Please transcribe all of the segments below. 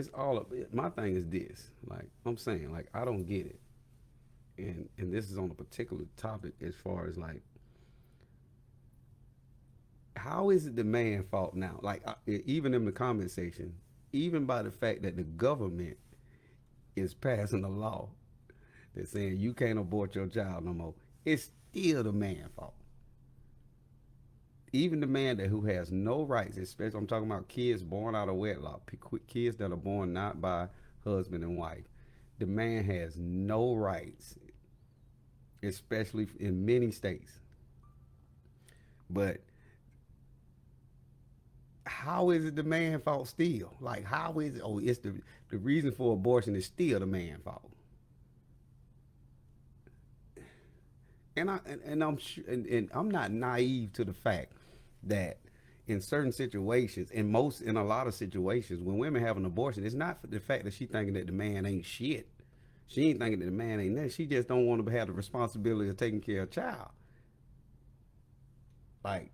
it's all of it. My thing is this. Like I'm saying, like I don't get it. And this is on a particular topic as far as like how is it the man fault now? Like even in the comment section, even by the fact that the government is passing a law that's saying you can't abort your child no more, it's still the man fault. Even the man that who has no rights, especially I'm talking about kids born out of wedlock, kids that are born not by husband and wife. The man has no rights, especially in many states. But how is it the man fault still? Like how is it? Oh, it's the reason for abortion is still the man fault. And I'm not naive to the fact that in certain situations, in a lot of situations, when women have an abortion, it's not for the fact that she thinking that the man ain't shit. She ain't thinking that the man ain't that. She just don't want to have the responsibility of taking care of a child. Like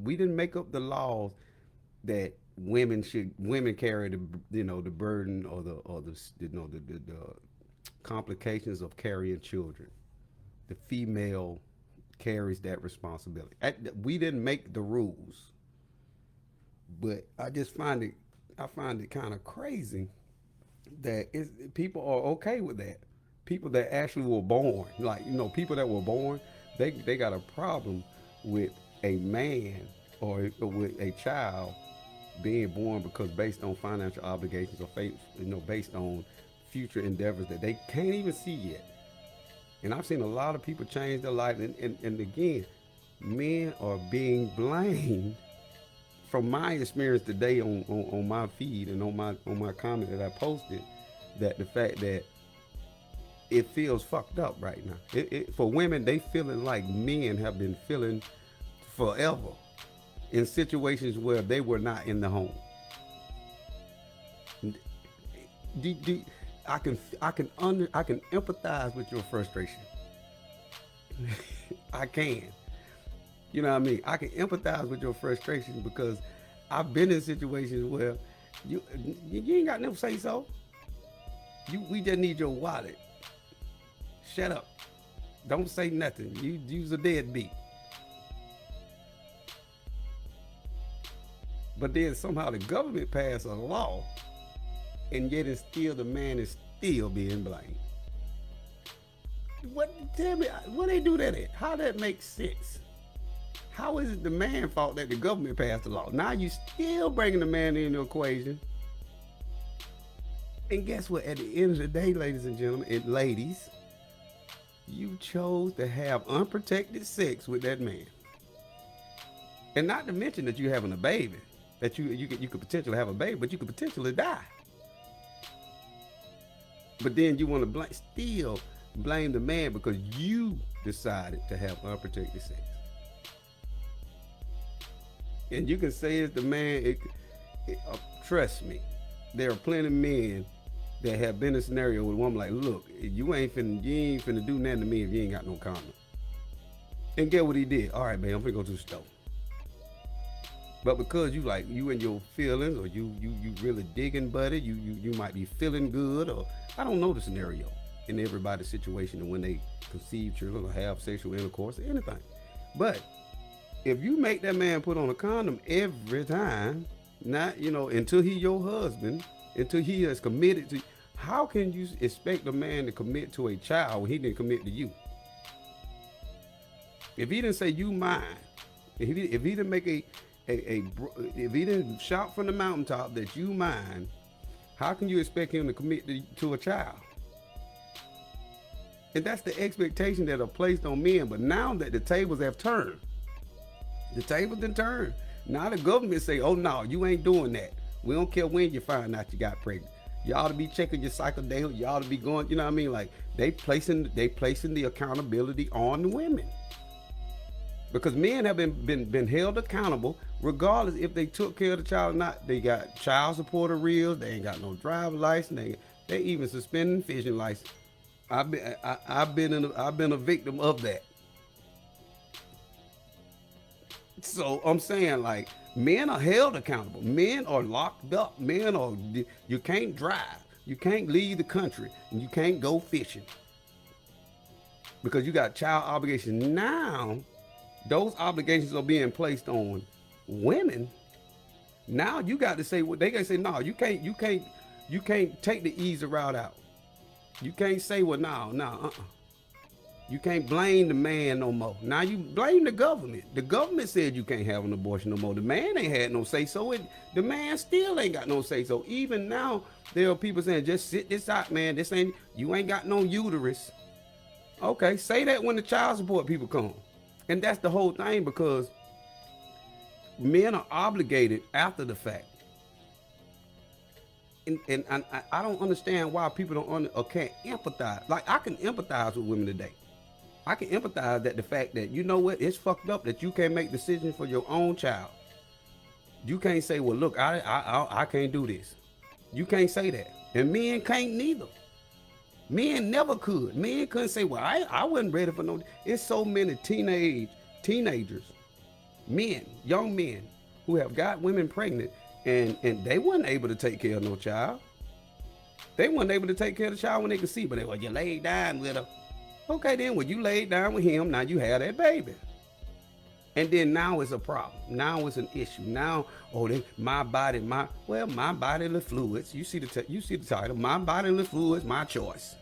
we didn't make up the laws that women carry the burden or the the complications of carrying children. The female carries that responsibility. We didn't make the rules, but I find it kind of crazy that people are okay with that. People that actually were born, like people that were born, they got a problem with a man or with a child being born because based on financial obligations or based on future endeavors that they can't even see yet. And I've seen a lot of people change their life. And again, men are being blamed from my experience today on my feed and on my comment that I posted, that the fact that it feels fucked up right now. For women, they feeling like men have been feeling forever in situations where they were not in the home. I can empathize with your frustration. I can. You know what I mean? I can empathize with your frustration because I've been in situations where you ain't got no say so. We just need your wallet. Shut up. Don't say nothing. You's a deadbeat. But then somehow the government passed a law, and yet it's still the man is still being blamed. What? Tell me, where they do that at? How that makes sense? How is it the man's fault that the government passed the law? Now you still bringing the man into the equation. And guess what? At the end of the day, ladies and gentlemen, and ladies, you chose to have unprotected sex with that man. And not to mention that you're having a baby, that you could potentially have a baby, but you could potentially die. But then you want to still blame the man because you decided to have unprotected sex. And you can say it's the man. Trust me, there are plenty of men that have been in a scenario with a woman like, look, you ain't finna do nothing to me if you ain't got no condom. And get what he did. All right, man, I'm finna go to the store. But because you in your feelings, or you really digging, buddy, you might be feeling good, or I don't know the scenario in everybody's situation and when they conceive children or have sexual intercourse or anything. But if you make that man put on a condom every time, not until he your husband, until he has committed to, how can you expect a man to commit to a child when he didn't commit to you? If he didn't say you mine, if he didn't make if he didn't shout from the mountaintop that you mine, how can you expect him to commit to a child? And that's the expectation that are placed on men. But now that the tables have turned, the tables done turned. Now the government say, oh no, you ain't doing that. We don't care when you find out you got pregnant. You ought to be checking your cycle daily. You ought to be going, you know what I mean? Like they placing the accountability on the women. Because men have been held accountable regardless if they took care of the child or not. They got child support arrears. They ain't got no driver's license. They even suspending fishing license. I've been a victim of that. So I'm saying, like, Men are held accountable. Men are locked up. Men are, you can't drive. You can't leave the country. And you can't go fishing. Because you got child obligations. Now, those obligations are being placed on women. Now you got to say what they gotta say, no, you can't take the easy route out. You can't say, well, no. You can't blame the man no more. Now you blame the government. The government said you can't have an abortion no more. The man ain't had no say so. The man still ain't got no say so. Even now, there are people saying, just sit this out, man. You ain't got no uterus. Okay, say that when the child support people come. And that's the whole thing, because men are obligated after the fact. And I don't understand why people don't or can't empathize. Like, I can empathize with women today. I can empathize that the fact that, you know what, it's fucked up that you can't make decisions for your own child. You can't say, well, look, I can't do this. You can't say that. And men can't neither. Men never could. Men couldn't say, well, I wasn't ready for no. It's so many teenagers, men, young men, who have got women pregnant, and they weren't able to take care of no child. They weren't able to take care of the child when they could see, but you laid down with her. Okay, then when you laid down with him, now you have that baby. And then now it's a problem. Now it's an issue. Now, my bodily fluids. You see the title, my bodily fluids, my choice.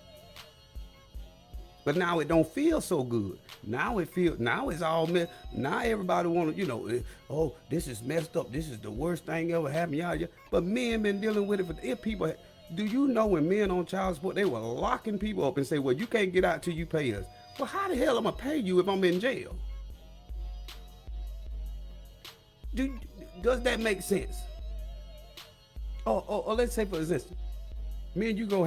But now it don't feel so good. Now it's all messed. Now everybody want to, this is messed up. This is the worst thing ever happened. Yeah. But men been dealing with it if people. Do you know when men on child support, they were locking people up and say, well, you can't get out till you pay us. Well, how the hell am I pay you if I'm in jail? Does that make sense? Or let's say, for instance, me and you go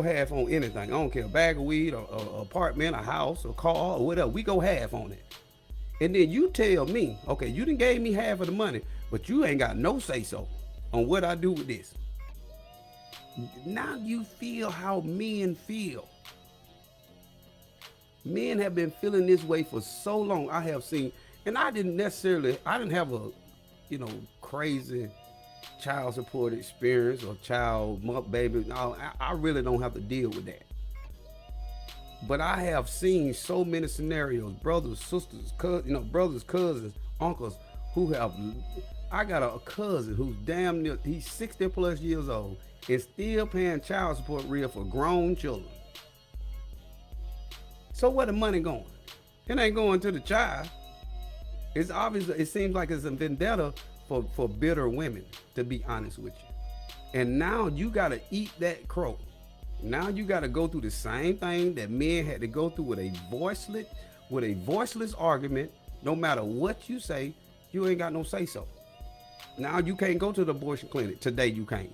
half on anything. I don't care, a bag of weed, or apartment, a house, a car, or whatever. We go half on it. And then you tell me, okay, you done gave me half of the money, but you ain't got no say so on what I do with this. Now you feel how men feel. Men have been feeling this way for so long. I have seen, and I didn't have a, crazy child support experience or baby. No, I really don't have to deal with that. But I have seen so many scenarios, brothers, sisters, brothers, cousins, uncles, who have. I got a cousin who's damn near, he's 60 plus years old and still paying child support real for grown children. So where the money going? It ain't going to the child. It's obvious. It seems like it's a vendetta for bitter women, to be honest with you. And now you got to eat that crow. Now you got to go through the same thing that men had to go through with a voiceless argument. No matter what you say, you ain't got no say so. Now you can't go to the abortion clinic today. You can't.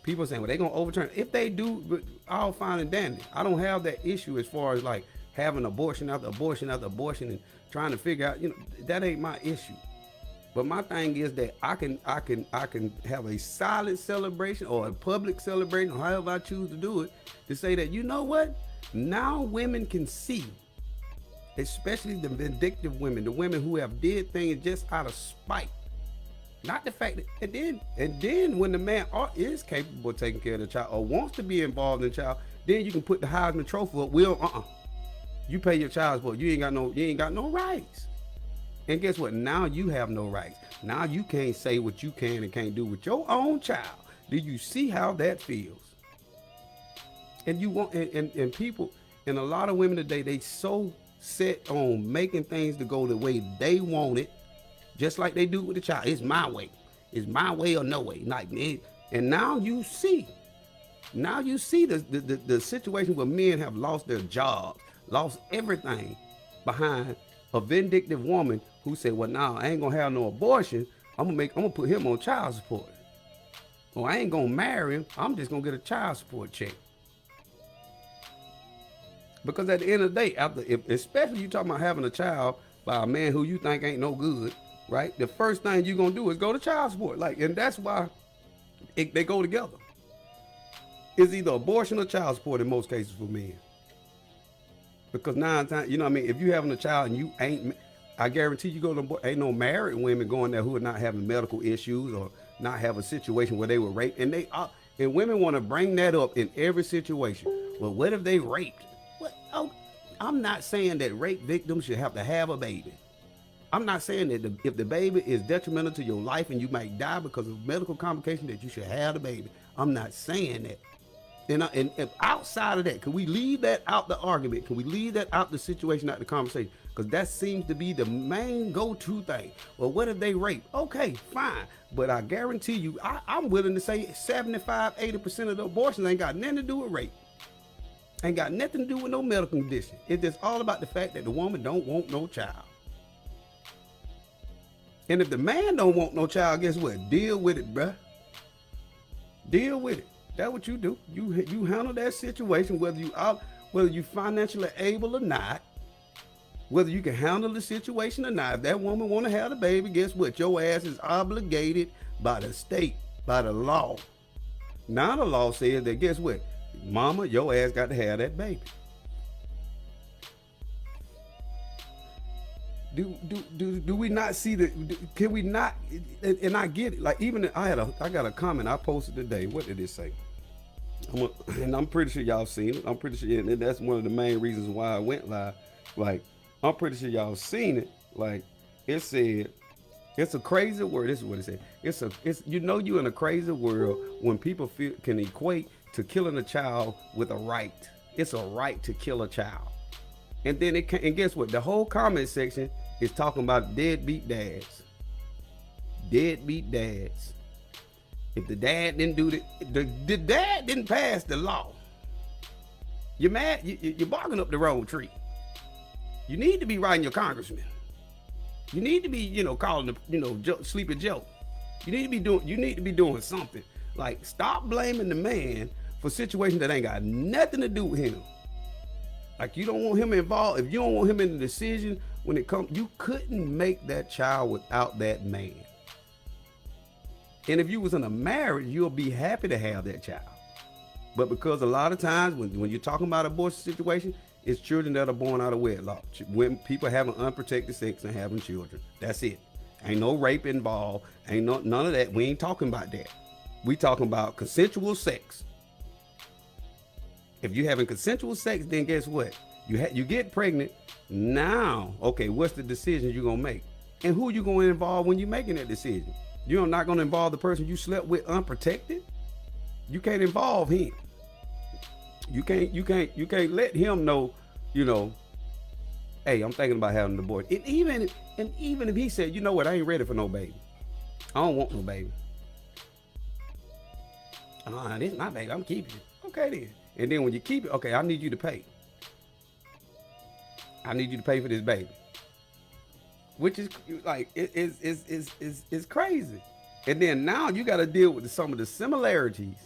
People saying, well, they gonna overturn it. If they do, but all fine and dandy. I don't have that issue as far as like having abortion after abortion after abortion and trying to figure out. That ain't my issue. But my thing is that I can have a silent celebration or a public celebration, or however I choose to do it, to say that, you know what? Now women can see, especially the vindictive women, the women who have did things just out of spite. Not the fact that, and then when the man is capable of taking care of the child or wants to be involved in the child, then you can put the Heisman Trophy up. You pay your child support. You ain't got no rights. And guess what? Now you have no rights. Now you can't say what you can and can't do with your own child. Do you see how that feels? And you want and people, and a lot of women today, they so set on making things to go the way they want it. Just like they do with the child. It's my way. It's my way or no way. And now you see. Now you see the situation where men have lost their jobs, lost everything behind a vindictive woman who said, well, nah, I ain't gonna have no abortion. I'm gonna put him on child support. Well, I ain't gonna marry him. I'm just gonna get a child support check. Because at the end of the day, especially you talking about having a child by a man who you think ain't no good, right? The first thing you're gonna do is go to child support. And that's why they go together. It's either abortion or child support in most cases for men. Because 9 times, if you having a child and you ain't, I guarantee you go to ain't no married women going there who are not having medical issues or not have a situation where they were raped, and they are, and women want to bring that up in every situation. Well, what if they raped? What? Oh, I'm not saying that rape victims should have to have a baby. I'm not saying that if the baby is detrimental to your life and you might die because of medical complications that you should have the baby. I'm not saying that. And outside of that, can we leave that out the argument? Can we leave that out the situation, out the conversation? Because that seems to be the main go-to thing. Well, what if they rape? Okay, fine. But I guarantee you, I'm willing to say 75, 80% of the abortions ain't got nothing to do with rape. Ain't got nothing to do with no medical condition. It's just all about the fact that the woman don't want no child. And if the man don't want no child, guess what? Deal with it, bruh. Deal with it. That's what you do. You handle that situation, whether you financially able or not, whether you can handle the situation or not. If that woman want to have the baby, guess what? Your ass is obligated by the state, by the law. Now the law says that, guess what? Mama, your ass got to have that baby. Do we not see can we not, and I get it, like even I got a comment I posted today. What did it say? And I'm pretty sure y'all seen it. I'm pretty sure, and that's one of the main reasons why I went live. Like, I'm pretty sure y'all seen it. Like, it said, it's a crazy word. This is what it said. It's you in a crazy world when people can equate to killing a child with a right. It's a right to kill a child. And then and guess what? The whole comment section is talking about deadbeat dads. Deadbeat dads. If the dad didn't do the dad didn't pass the law. You're mad. You're barking up the wrong tree. You need to be writing your congressman. You need to be, calling the, Sleepy Joe. You need to be doing something. Like, stop blaming the man for situations that ain't got nothing to do with him. Like, you don't want him involved. If you don't want him in the decision when it comes, you couldn't make that child without that man. And if you was in a marriage, you'll be happy to have that child. But because a lot of times when you're talking about abortion situation, it's children that are born out of wedlock. When people having unprotected sex and having children. That's it. Ain't no rape involved. Ain't none of that. We ain't talking about that. We talking about consensual sex. If you're having consensual sex, then guess what? You get pregnant. Now, okay, what's the decision you're going to make? And who you going to involve when you're making that decision? You're not going to involve the person you slept with unprotected? You can't involve him. You can't let him know, hey, I'm thinking about having an abortion. And even if he said, you know what, I ain't ready for no baby. I don't want no baby. This is my baby, I'm keeping it. Okay then. And then when you keep it, okay, I need you to pay. I need you to pay for this baby. Which is like, it's crazy. And then now you got to deal with some of the similarities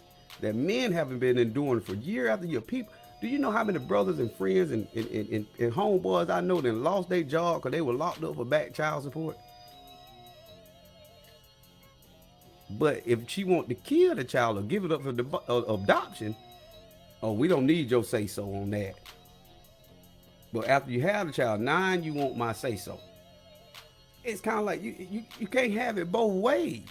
that men haven't been enduring for year after year. People, do you know how many brothers and friends and homeboys I know that lost their job because they were locked up for back child support? But if she want to kill the child or give it up for adoption, oh, we don't need your say so on that. But after you have the child, now you want my say so. It's kind of like you can't have it both ways.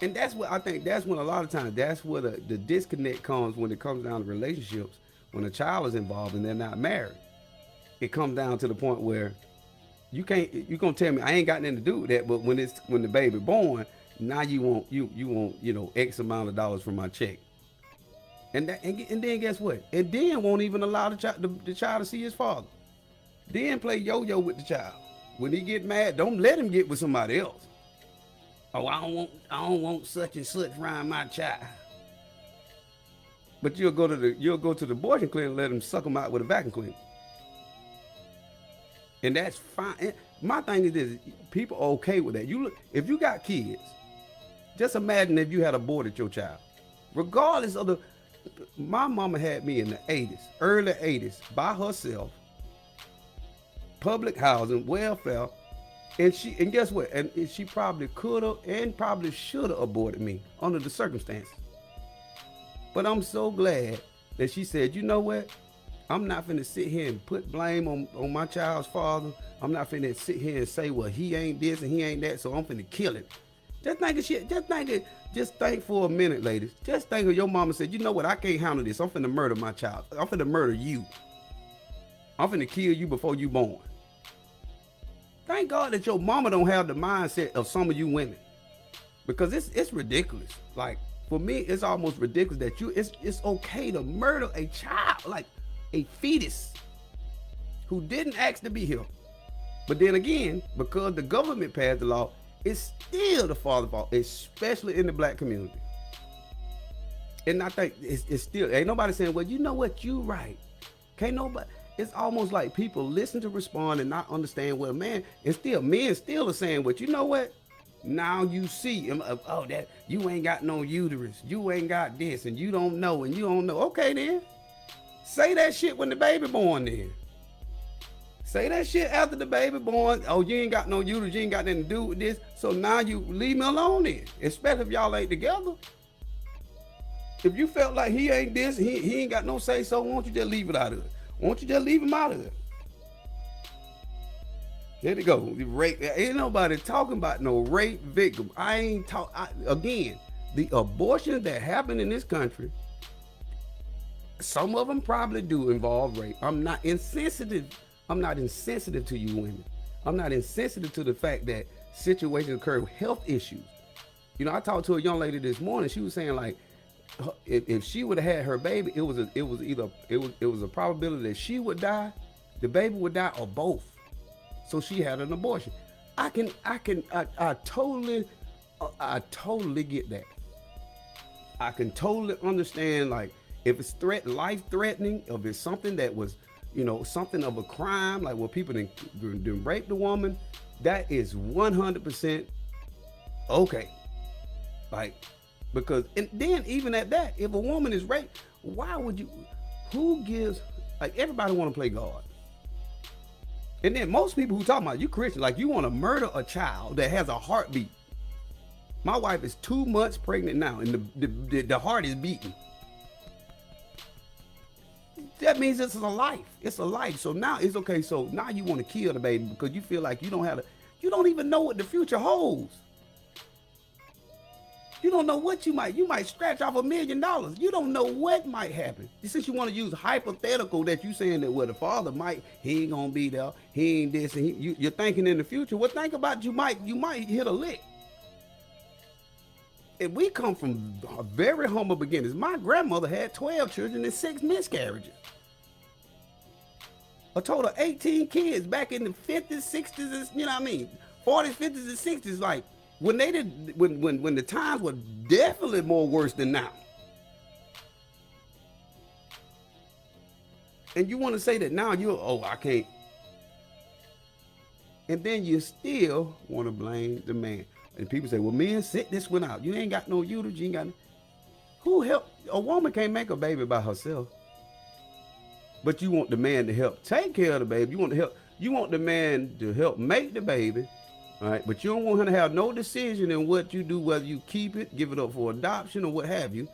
And that's what I think, that's when a lot of times, that's where the disconnect comes when it comes down to relationships, when a child is involved and they're not married. It comes down to the point where you're going to tell me I ain't got nothing to do with that, but when the baby born, now you want X amount of dollars from my check. And then guess what? And then won't even allow the child to see his father. Then play yo-yo with the child. When he get mad, don't let him get with somebody else. Oh, I don't want such and such around my child. But you'll go to the abortion clinic and let him suck him out with a vacuum cleaner. And that's fine. My thing is this: people are okay with that. If you got kids, just imagine if you had aborted your child. Regardless of my mama had me in the 80s, early 80s, by herself. Public housing, welfare, and guess what? And she probably could have and probably should have aborted me under the circumstances. But I'm so glad that she said, you know what? I'm not finna sit here and put blame on my child's father. I'm not finna sit here and say, well, he ain't this and he ain't that, so I'm finna kill him. Just think of shit. Just think for a minute, ladies. Just think of your mama said, you know what, I can't handle this. I'm finna murder my child. I'm finna murder you. I'm finna kill you before you born. Thank God that your mama don't have the mindset of some of you women. Because it's ridiculous. Like, for me, it's almost ridiculous that it's okay to murder a child, like a fetus who didn't ask to be here. But then again, because the government passed the law, it's still the father's fault, especially in the black community. And I think it's still, ain't nobody saying, well, you know what, you right. Can't nobody, it's almost like people listen to respond and not understand, well, man, and still, men still are saying, well, you know what? Now you see, oh, that you ain't got no uterus, you ain't got this, and you don't know, and you don't know. Okay, then. Say that shit when the baby born then. Say that shit after the baby born. Oh, you ain't got no uterus, you ain't got nothing to do with this. So now you leave me alone then. Especially if y'all ain't together. If you felt like he ain't this, he ain't got no say so, why don't you just leave it out of it? Why don't you just leave him out of it? There they go. Rape. Ain't nobody talking about no rape victim. I ain't talk. Again, the abortions that happen in this country, some of them probably do involve rape. I'm not insensitive to you women. I'm not insensitive to the fact that situations occur with health issues. You know, I talked to a young lady this morning. She was saying like, if she would have had her baby, it was a probability that she would die, the baby would die, or both. So she had an abortion. I totally get that. I can totally understand, like, if it's life threatening, if it's something that was, you know, something of a crime, like where people didn't rape the woman, that is 100% okay. Like, because, and then even at that, if a woman is raped, why would you, who gives, like, everybody want to play God. And then most people who talk about, you Christian, like you want to murder a child that has a heartbeat. My wife is 2 months pregnant now, and the heart is beating. That means it's a life. It's a life. So now it's okay. So now you want to kill the baby because you feel like you don't even know what the future holds. You don't know what you might scratch off $1 million. You don't know what might happen. Since you want to use hypothetical that you saying that, well, the father he ain't gonna be there, he ain't this, and you're thinking in the future. Well, think about you might hit a lick. And we come from very humble beginnings. My grandmother had 12 children and 6 miscarriages. A total of 18 kids back in the 50s, 60s, you know what I mean? 40s, 50s, and 60s, like, when the times were definitely more worse than now. And you want to say that now I can't. And then you still want to blame the man. And people say, well, men, sit this one out. You ain't got no uterus, you ain't got who helped? A woman can't make a baby by herself. But you want the man to help take care of the baby. You want the man to help make the baby. All right, but you don't want him to have no decision in what you do, whether you keep it, give it up for adoption, or what have you.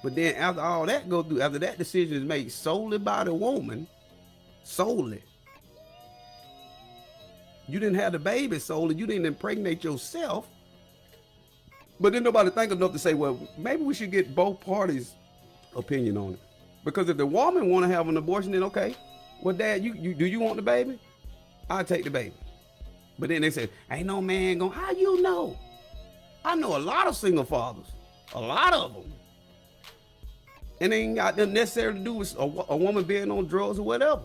But then after all that go through, after that decision is made solely by the woman, solely. You didn't have the baby solely, you didn't impregnate yourself. But then nobody think enough to say, well, maybe we should get both parties' opinion on it. Because if the woman want to have an abortion, then okay. Well, Dad, you do you want the baby? I'll take the baby. But then they say, ain't no man going, how you know? I know a lot of single fathers, a lot of them. And they ain't got nothing necessarily to do with a woman being on drugs or whatever.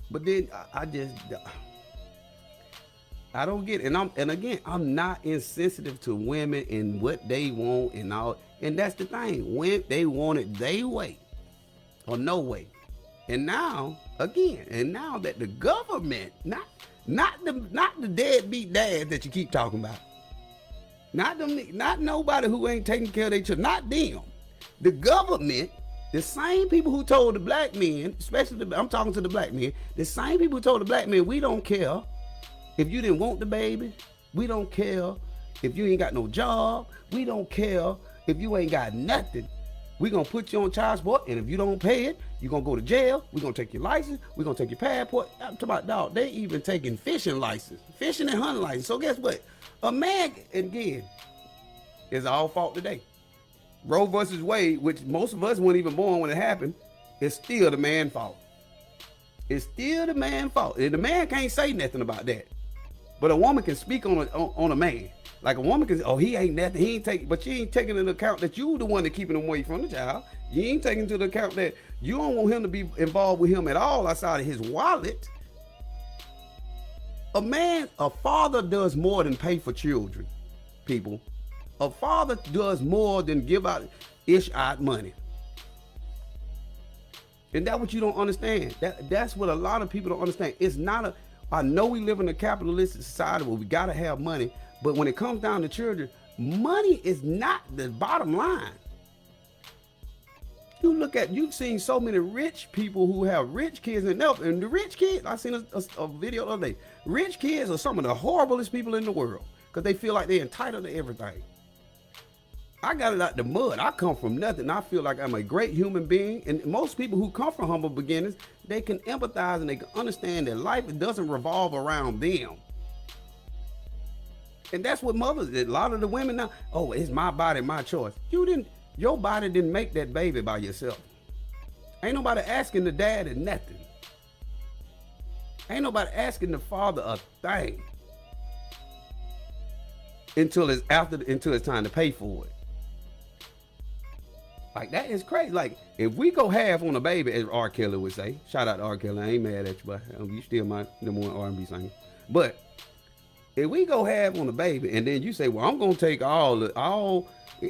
But then I don't get it. And again, I'm not insensitive to women and what they want and all. And that's the thing. When they want it, they way or no way. And now, again, that the government, not the deadbeat dads that you keep talking about, not nobody who ain't taking care of their children, not them. The government, the same people who told the black men, I'm talking to the black men, the same people who told the black men, we don't care if you didn't want the baby, we don't care if you ain't got no job, we don't care if you ain't got nothing. We're going to put you on child support, and if you don't pay it, you're going to go to jail. We're going to take your license. We're going to take your passport. I'm talking about, dog, they even taking fishing license, fishing and hunting license. So guess what? A man, again, is our fault today. Roe versus Wade, which most of us weren't even born when it happened, is still the man's fault. It's still the man's fault. And the man can't say nothing about that. But a woman can speak on a man. Like a woman can say, oh, he ain't nothing, he ain't taking, but you ain't taking into account that you the one that keeping him away from the child. You ain't taking into account that you don't want him to be involved with him at all outside of his wallet. A father does more than pay for children, people. A father does more than give out ish-out money. And that's what you don't understand. That's what a lot of people don't understand. It's not I know we live in a capitalistic society where we gotta have money, but when it comes down to children, money is not the bottom line. You've seen so many rich people who have rich kids, and the rich kids, I seen a video the other day. Rich kids are some of the horriblest people in the world because they feel like they're entitled to everything. I got it out the mud. I come from nothing. I feel like I'm a great human being. And most people who come from humble beginnings, they can empathize and they can understand that life doesn't revolve around them. And that's what mothers did. A lot of the women now, oh, it's my body, my choice. Your body didn't make that baby by yourself. Ain't nobody asking the daddy nothing. Ain't nobody asking the father a thing until it's time to pay for it. Like, that is crazy. Like, if we go half on a baby, as R. Kelly would say, shout out to R. Kelly, I ain't mad at you, but you still my number one R&B singer. But if we go half on a baby, and then you say, well, I'm gonna take all,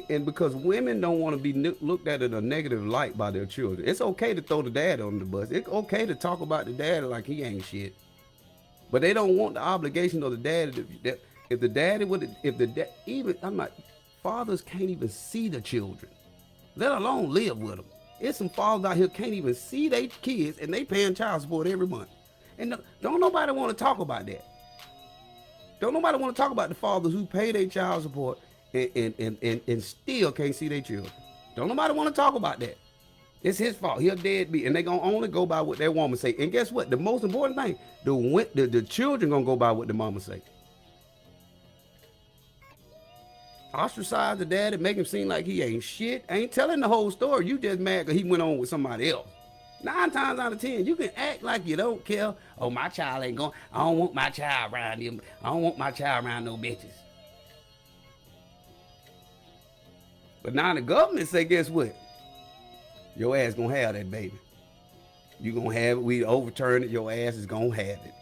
and because women don't want to be looked at in a negative light by their children. It's okay to throw the dad on the bus. It's okay to talk about the dad like he ain't shit. But they don't want the obligation of the daddy. If the daddy would, fathers can't even see the children, let alone live with them. There's some fathers out here can't even see their kids, and they paying child support every month. And don't nobody want to talk about that. Don't nobody want to talk about the fathers who pay their child support and still can't see their children. Don't nobody want to talk about that. It's his fault. He'll deadbeat, and they gonna only go by what their woman say. And guess what? The most important thing, the children gonna go by what the mama say. Ostracize the daddy, make him seem like he ain't shit. Ain't telling the whole story. You just mad because he went on with somebody else. 9 times out of 10, you can act like you don't care. Oh, my child ain't going. I don't want my child around him. I don't want my child around no bitches. But now the government say, guess what? Your ass gonna have that baby. You gonna have it. We overturn it. Your ass is gonna have it.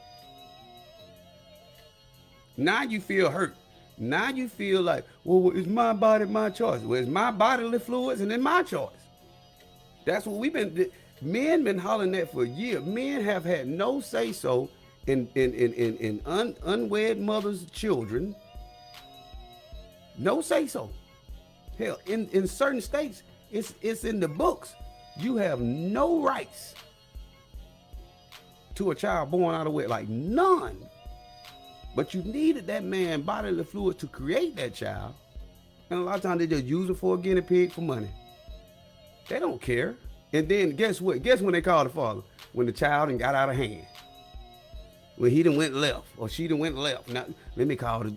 Now you feel hurt. Now you feel like, well, it's my body, my choice. Well, it's my bodily fluids and it's my choice. That's what men been hollering that for years. Men have had no say so in unwed mothers' children. No say so. Hell, in certain states, it's in the books. You have no rights to a child born out of wedlock, like none. But you needed that man bodily fluid to create that child. And a lot of times they just use it for a guinea pig for money. They don't care. And then guess what? Guess when they call the father? When the child done got out of hand. When he done went left or she done went left. Now, let me call you.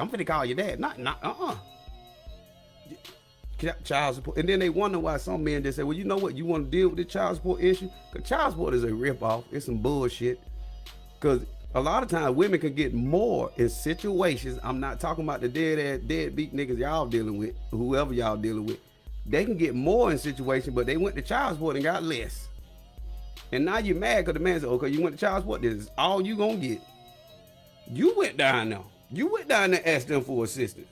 I'm finna call your dad. Child support. And then they wonder why some men just say, well, you know what? You want to deal with the child support issue? Because child support is a ripoff. It's some bullshit. Because a lot of times women can get more in situations. I'm not talking about the deadbeat niggas y'all dealing with, whoever y'all dealing with. They can get more in situations, but they went to child support and got less. And now you're mad because the man said, okay, you went to child support. This is all you gonna get. You went down there. You went down there and asked them for assistance.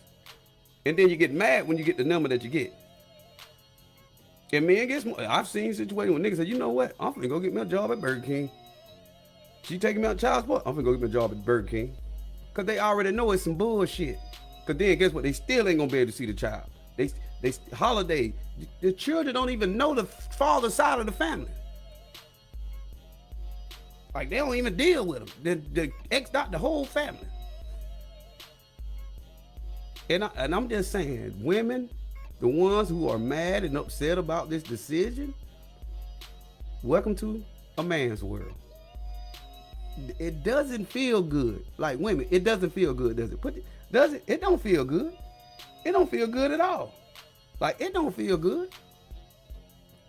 And then you get mad when you get the number that you get. And men gets more. I've seen situations when niggas say, you know what? I'm finna go get me a job at Burger King. She taking me out child support? I'm finna go get me a job at Burger King. Because they already know it's some bullshit. Because then guess what? They still ain't gonna be able to see the child. They holiday. The children don't even know the father side of the family. Like, they don't even deal with them. The ex got the whole family. And I'm just saying, women, The ones who are mad and upset about this decision, welcome to a man's world. It doesn't feel good. Like women, it doesn't feel good, does it? Does it? It don't feel good. It don't feel good at all. Like, it don't feel good.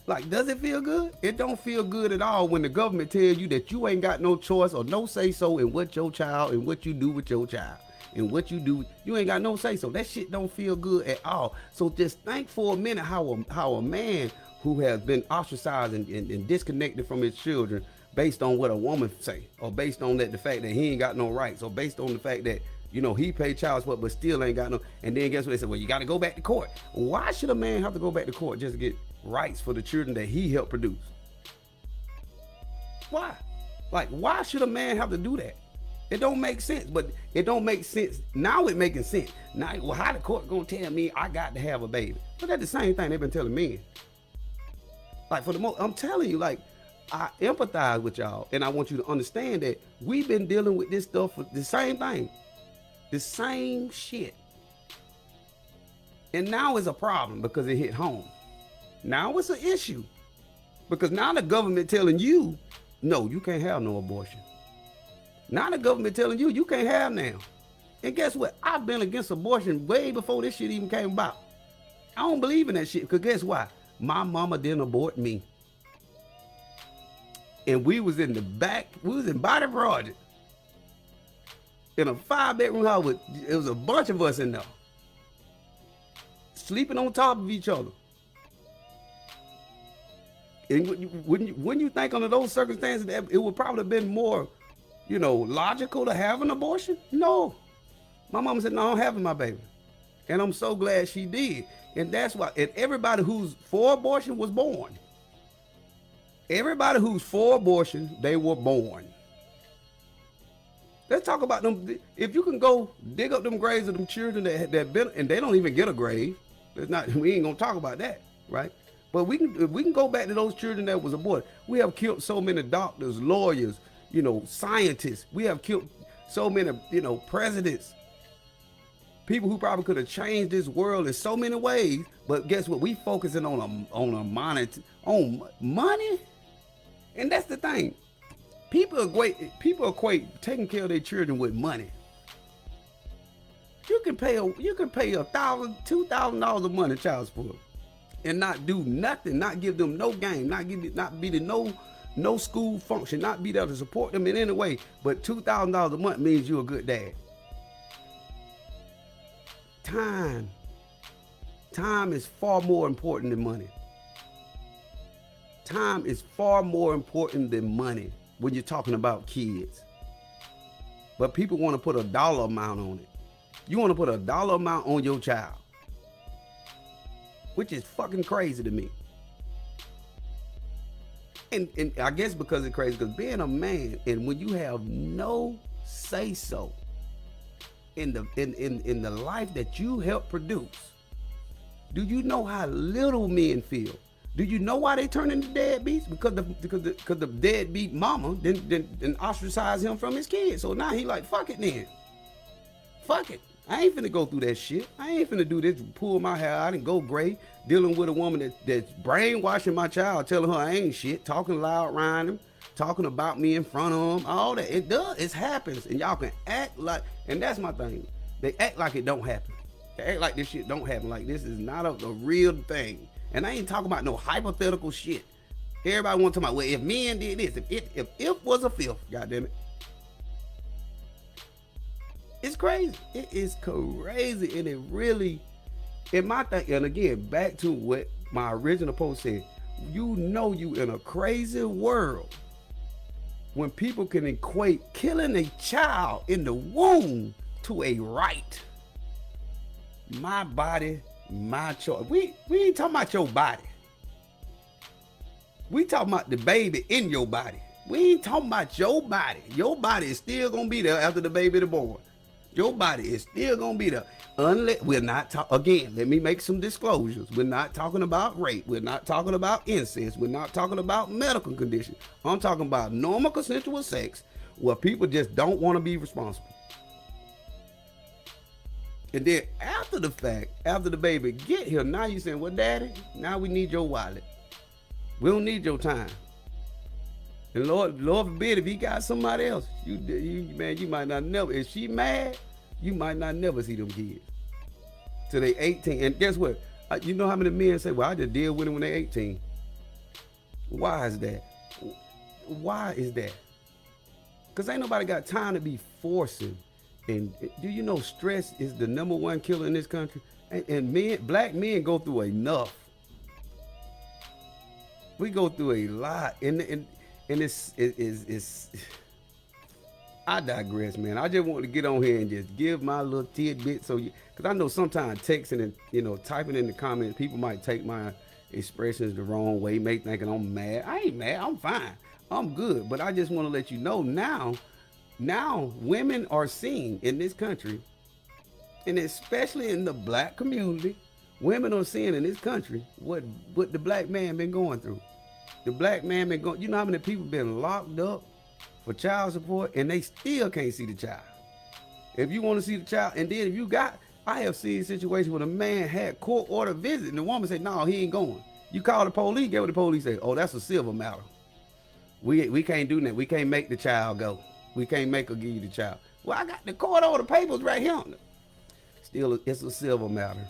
Like, does it feel good? It don't feel good at all when the government tells you that you ain't got no choice or no say so in what your child and what you do with your child. And what you do, you ain't got no say so. That shit don't feel good at all. So just think for a minute how a man who has been ostracized and disconnected from his children based on what a woman say, or based on that the fact that he ain't got no rights, or based on the fact that, you know, he paid child support but still ain't got no, and then guess what they said? Well, you got to go back to court. Why should a man have to go back to court just to get rights for the children that he helped produce? Why? Like, why should a man have to do that? It don't make sense, but it don't make sense. Now it making sense. Now, well, how the court gonna tell me I got to have a baby? But that's the same thing they've been telling men. Like, for the most, I'm telling you, like, I empathize with y'all, and I want you to understand that we've been dealing with this stuff for the same thing. The same shit. And now it's a problem because it hit home. Now it's an issue. Because now the government telling you, no, you can't have no abortion. Now the government telling you, you can't have now. And guess what? I've been against abortion way before this shit even came about. I don't believe in that shit, because guess why? My mama didn't abort me. And we was in the back, we was in Body Project. In a 5-bedroom house with, it was a bunch of us in there. Sleeping on top of each other. And wouldn't you think under those circumstances that it would probably have been more, you know, logical to have an abortion? No. My mama said, no, I'm having my baby. And I'm so glad she did. And that's why, and everybody who's for abortion was born. Everybody who's for abortion, they were born. Let's talk about them. If you can go dig up them graves of them children that been, and they don't even get a grave. It's not, we ain't gonna talk about that, right? But we can go back to those children that was aborted. We have killed so many doctors, lawyers, you know, scientists. We have killed so many, you know, presidents. People who probably could have changed this world in so many ways. But guess what? We focusing on money. And that's the thing. People equate taking care of their children with money. You can pay $1,000, $2,000 a month child support and not do nothing, not give them no game, not be to no school function, not be there to support them in any way. But $2,000 a month means you're a good dad. Time is far more important than money. Time is far more important than money when you're talking about kids. But people want to put a dollar amount on it. You want to put a dollar amount on your child, which is fucking crazy to me. And I guess because it's crazy, because being a man, and when you have no say so in the life that you help produce, do you know how little men feel? Do you know why they turn into deadbeats? Because the deadbeat mama then ostracize him from his kids. So now he like, fuck it then. Fuck it. I ain't finna go through that shit. I ain't finna do this, pull my hair out and go gray, dealing with a woman that's brainwashing my child, telling her I ain't shit, talking loud around him, talking about me in front of him, all that. It does. It happens. And y'all can act like, and that's my thing. They act like it don't happen. They act like this shit don't happen. Like this is not a real thing. And I ain't talking about no hypothetical shit. Everybody want to talk about, well, if men did this, if was a fifth, goddamn it. It's crazy. It is crazy. And it really, in my thing, and again, back to what my original post said, you know you in a crazy world when people can equate killing a child in the womb to a right. My body, my choice. We ain't talking about your body. We talking about the baby in your body. We ain't talking about your body. Your body is still gonna be there after the baby is born. Your body is still gonna be there. Unless we're not again, let me make some disclosures. We're not talking about rape. We're not talking about incest. We're not talking about medical conditions. I'm talking about normal consensual sex where people just don't want to be responsible. And then after the fact, after the baby get here, now you saying, well, daddy, now we need your wallet. We don't need your time. And Lord forbid if he got somebody else, man, you might not never. If she mad, you might not never see them kids till they 18. And guess what? You know how many men say, well, I just deal with them when they 18. Why is that? Why is that? Because ain't nobody got time to be forcing. And do you know stress is the #1 killer in this country? And men, black men go through enough. We go through a lot. And it's I digress, man. I just want to get on here and just give my little tidbit, so because I know sometimes texting and typing in the comments, people might take my expressions the wrong way, may thinking I'm mad. I ain't mad. I'm fine. I'm good. But I just want to let you know now women are seeing in this country, and especially in the black community, women are seeing in this country what the black man been going through. The black man been going. You know how many people been locked up for child support and they still can't see the child. If you want to see the child, and then if you got, I have seen situations where the man had court order visit and the woman said, no, he ain't going. You call the police, get what the police say. Oh, that's a civil matter. We can't do that. We can't make the child go. We can't make her give you the child. Well, I got the court order papers right here. Still, it's a civil matter.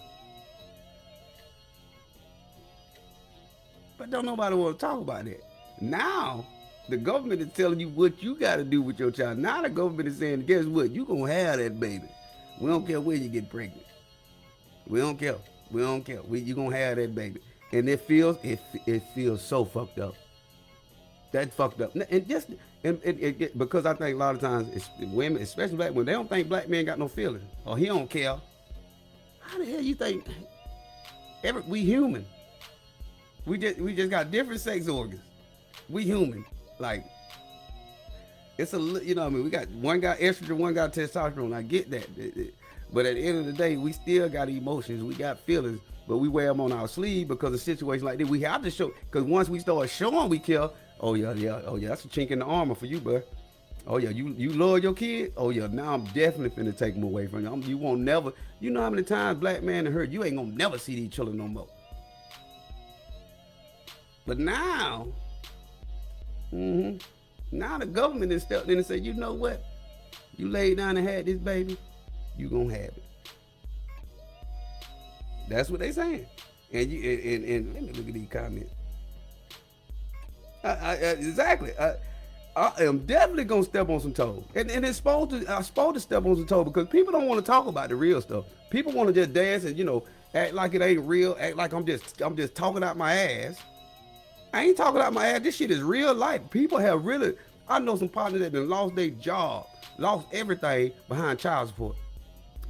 But don't nobody want to talk about that. Now, the government is telling you what you got to do with your child. Now the government is saying, guess what? You going to have that baby. We don't care when you get pregnant. We don't care. We don't care. You going to have that baby. And it feels so fucked up. That's fucked up. And just because I think a lot of times it's women, especially black women, they don't think black men got no feelings. Or he don't care. How the hell you think? We human. We just got different sex organs. We human. Like, it's we got one got estrogen, one got testosterone. I get that. But at the end of the day, we still got emotions. We got feelings, but we wear them on our sleeve because of situations like this. We have to show, because once we start showing we care, oh yeah, that's a chink in the armor for you, bud. Oh yeah, you love your kid? Oh yeah, now I'm definitely finna take them away from you. You won't never, you know how many times black man have heard, you ain't gonna never see these children no more. But now, now the government has stepped in and said, you know what? You laid down and had this baby, you gonna have it. That's what they saying. And let me look at these comments. Exactly. I am definitely gonna step on some toes. And I'm supposed to step on some toes because people don't want to talk about the real stuff. People want to just dance and act like it ain't real, act like I'm just talking out my ass. I ain't talking out my ass. This shit is real life. People have really, I know some partners that have lost their job, lost everything behind child support,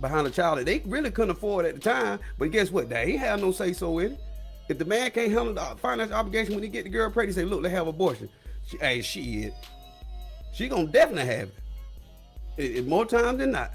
behind a child that they really couldn't afford at the time. But guess what? They ain't have no say so in it. If the man can't handle the financial obligation when he get the girl pregnant, he say, look, let's have abortion. She gonna definitely have it more times than not.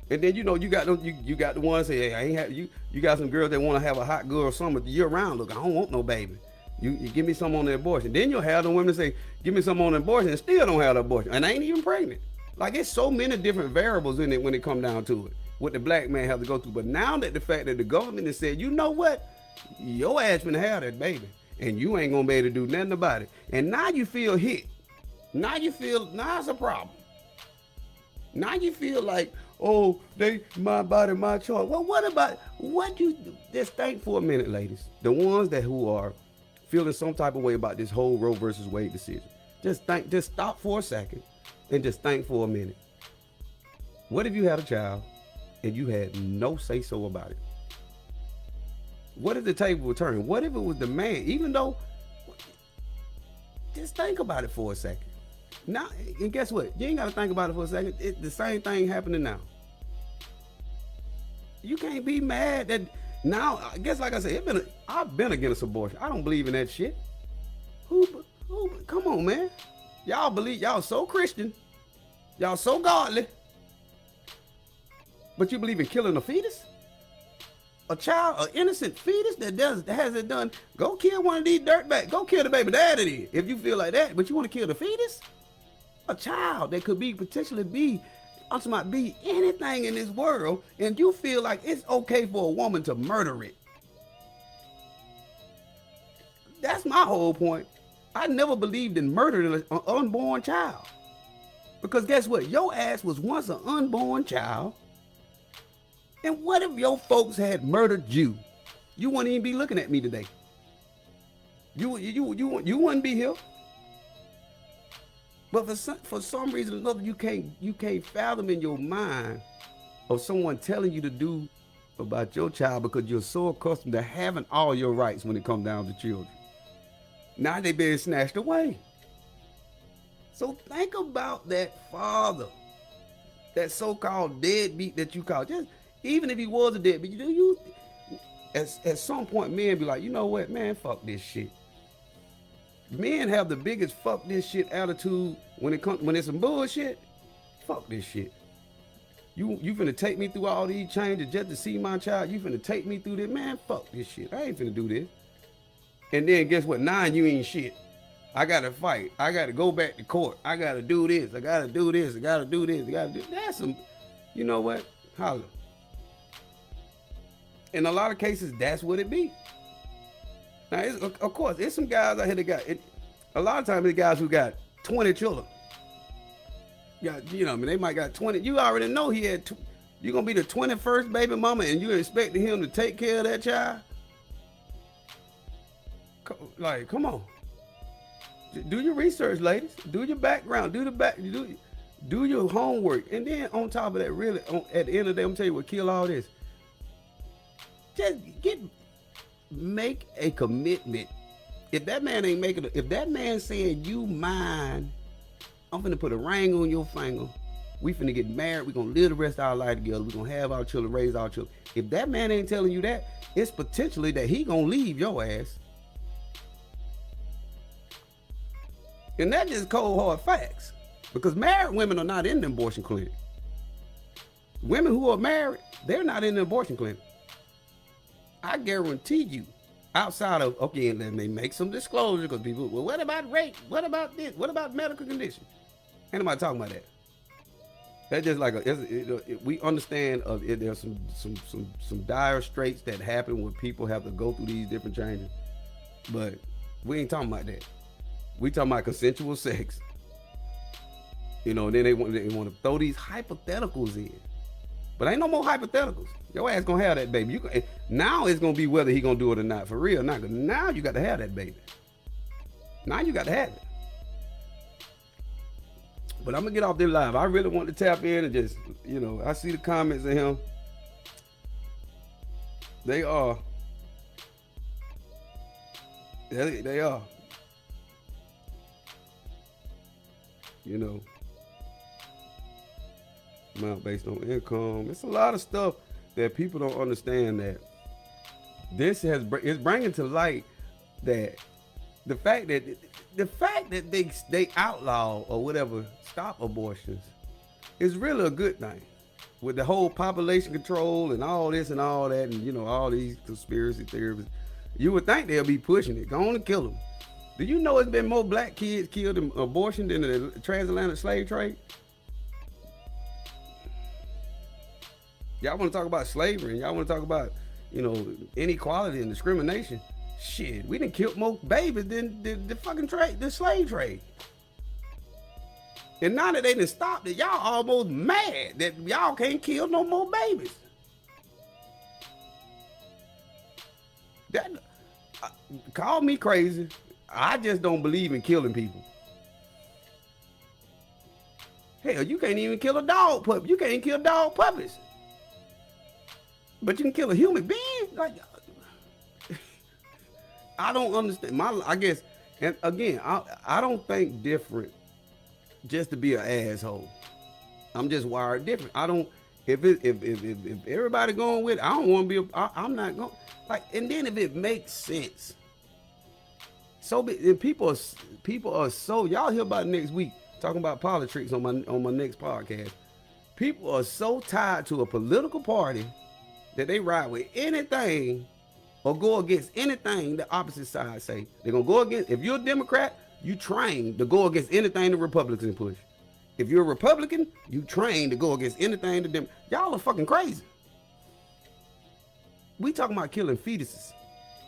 And then you got the ones say, hey, I ain't have you got some girls that want to have a hot girl summer year round. Look, I don't want no baby. You give me some on the abortion. Then you'll have the women say, give me some on the abortion and still don't have the abortion. And I ain't even pregnant. Like, it's so many different variables in it when it come down to it. What the black man have to go through. But now that the fact that the government has said, you know what? Your ass finna have that baby. And you ain't gonna be able to do nothing about it. And now you feel hit. Now it's a problem. Now you feel like, oh, my body, my choice. Well, just think for a minute, ladies. The ones who are feeling some type of way about this whole Roe Vs Wade decision. Just stop for a second and just think for a minute. What if you had a child and you had no say so about it? What if the table would turn? What if it was the man? Even though, just think about it for a second. Now, and guess what? You ain't got to think about it for a second. The same thing happening now. You can't be mad that now. I guess, like I said, I've been against abortion. I don't believe in that shit. Who? Come on, man. Y'all so Christian. Y'all so godly. But you believe in killing a fetus? A child, an innocent fetus that hasn't done. Go kill one of these dirtbags. Go kill the baby daddy then, if you feel like that. But you want to kill the fetus? A child that could potentially be I'm talking about be anything in this world, and you feel like it's okay for a woman to murder it. That's my whole point. I never believed in murdering an unborn child. Because guess what? Your ass was once an unborn child. And what if your folks had murdered you? You wouldn't even be looking at me today. You wouldn't be here. But for some reason or another, you can't fathom in your mind of someone telling you to do about your child because you're so accustomed to having all your rights when it comes down to children. Now they being snatched away. So think about that father, that so-called deadbeat that you call. Just even if he was a deadbeat, at some point men be like, you know what, man, fuck this shit. Men have the biggest fuck this shit attitude when it's some bullshit. Fuck this shit. You finna take me through all these changes just to see my child. You finna take me through this, man. Fuck this shit. I ain't finna do this. And then guess what? Now you ain't shit. I gotta fight. I gotta go back to court. I gotta do this. I gotta do this. I gotta do this. I gotta do. That's some. You know what? Holla. In a lot of cases, that's what it be. Now, of course, there's some guys out here that got it. A lot of times, the guys who got 20 children. They might got 20. You already know he had. You're gonna be the 21st baby mama, and you're expecting him to take care of that child. Like, come on. Do your research, ladies. Do your background. Do your homework. And then on top of that, really, at the end of the day, I'm gonna tell you what kill all this. Just make a commitment. If that man ain't making if that man saying you mine, I'm finna put a ring on your finger. We finna get married. We gonna live the rest of our life together. We gonna have our children, raise our children. If that man ain't telling you that, it's potentially that he gonna leave your ass. And that's just cold hard facts. Because married women are not in the abortion clinic. Women who are married, they're not in the abortion clinic. I guarantee you, outside of, okay, let me make some disclosure, because people, well, what about rape? What about this? What about medical condition? Ain't nobody talking about that. That's just like, we understand there's some dire straits that happen when people have to go through these different changes. But we ain't talking about that. We talking about consensual sex. And then they want to throw these hypotheticals in. But ain't no more hypotheticals. Your ass gonna have that baby. Now it's gonna be whether he gonna do it or not. For real, not. Now you got to have that baby. Now you got to have it. But I'm gonna get off this live. I really want to tap in and just, I see the comments of him. They are. They are. Amount based on income. It's a lot of stuff that people don't understand, that this is bringing to light that the fact that they outlaw or whatever, stop abortions, is really a good thing. With the whole population control and all this and all that, and all these conspiracy theories, you would think they'll be pushing it. Go on and kill them. Do you know it's been more black kids killed in abortion than the transatlantic slave trade? Y'all want to talk about slavery, and y'all want to talk about, inequality and discrimination. Shit, we done killed more babies than the fucking trade, the slave trade. And now that they done stopped it, y'all almost mad that y'all can't kill no more babies. Call me crazy. I just don't believe in killing people. Hell, you can't even kill a dog puppy. You can't even kill dog puppies. But you can kill a human being? Like, I don't understand. I guess, and again, I don't think different just to be an asshole. I'm just wired different. I don't, if everybody going with it, I don't want to be, I'm not going, like, and then if it makes sense. So people are so, y'all hear about next week, talking about politics on my next podcast. People are so tied to a political party that they ride with anything or go against anything the opposite side say. They're going to go against, if you're a Democrat, you train to go against anything the Republicans push. If you're a Republican, you trained to go against anything to them. Y'all are fucking crazy. We talking about killing fetuses.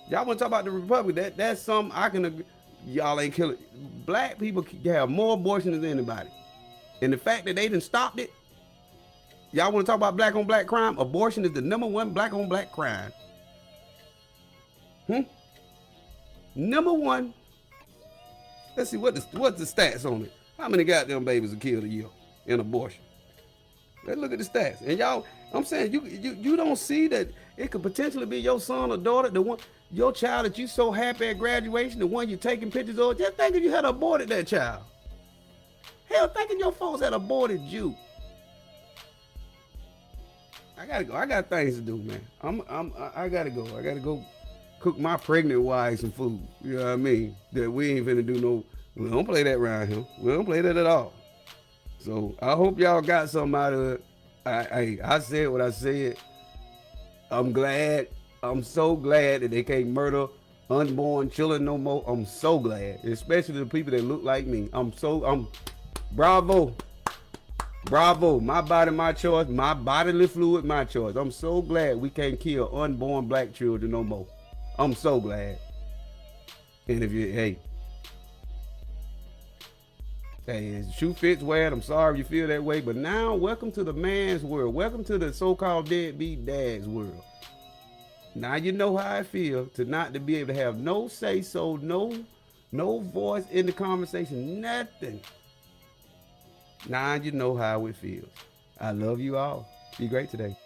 Y'all want to talk about the Republic? That's something I can agree. Y'all ain't killing. Black people can have more abortions than anybody. And the fact that they done stopped it, y'all want to talk about black on black crime? Abortion is the #1 black on black crime. #1. Let's see what's the stats on it. How many goddamn babies are killed a year in abortion? Let's look at the stats. And y'all, I'm saying you don't see that it could potentially be your son or daughter, the one, your child that you so happy at graduation, the one you're taking pictures of. Just think if you had aborted that child. Hell, thinking your folks had aborted you. I gotta go. I got things to do, man. I gotta go. I gotta go cook my pregnant wife some food. You know what I mean? That we ain't finna do no. We don't play that around here. We don't play that at all. So I hope y'all got something out of it. I said what I said. I'm glad. I'm so glad that they can't murder unborn children no more. I'm so glad, especially the people that look like me. I'm bravo. Bravo. My body, my choice. My bodily fluid, my choice. I'm so glad we can't kill unborn black children no more. I'm so glad. And if you, hey, shoe fits, wear it. I'm sorry you feel that way. But now, welcome to the man's world. Welcome to the so-called deadbeat dad's world. Now you know how I feel to not to be able to have no say-so, no voice in the conversation, nothing. Now you know how it feels. I love you all. Be great today.